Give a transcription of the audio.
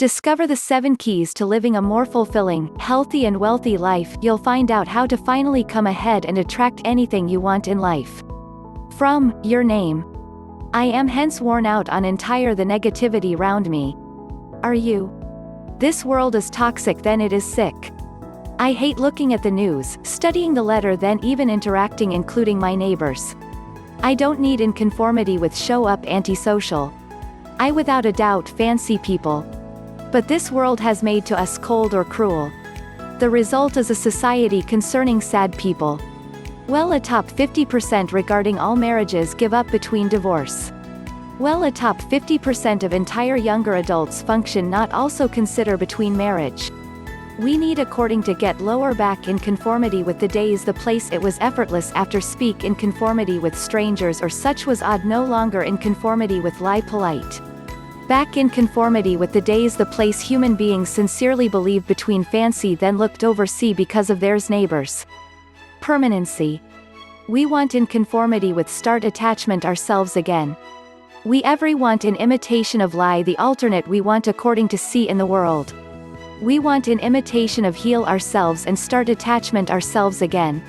Discover the 7 keys to living a more fulfilling, healthy and wealthy life. You'll find out how to finally come ahead and attract anything you want in life. From your name. I am hence worn out on entire the negativity round me. Are you? This world is toxic, then it is sick. I hate looking at the news, studying the letter, then even interacting, including my neighbors. I don't need in conformity with show up antisocial. I without a doubt fancy people. But this world has made to us cold or cruel. The result is a society concerning sad people. Well, a top 50% regarding all marriages give up between divorce. Well, a top 50% of entire younger adults function not also consider between marriage. We need according to get lower back in conformity with the days the place it was effortless after speak in conformity with strangers or such was odd no longer in conformity with lie polite. Back in conformity with the days the place human beings sincerely believed between fancy then looked over see because of theirs neighbors. Permanency. We want in conformity with start attachment ourselves again. We every want in imitation of lie the alternate we want according to see in the world. We want in imitation of heal ourselves and start attachment ourselves again.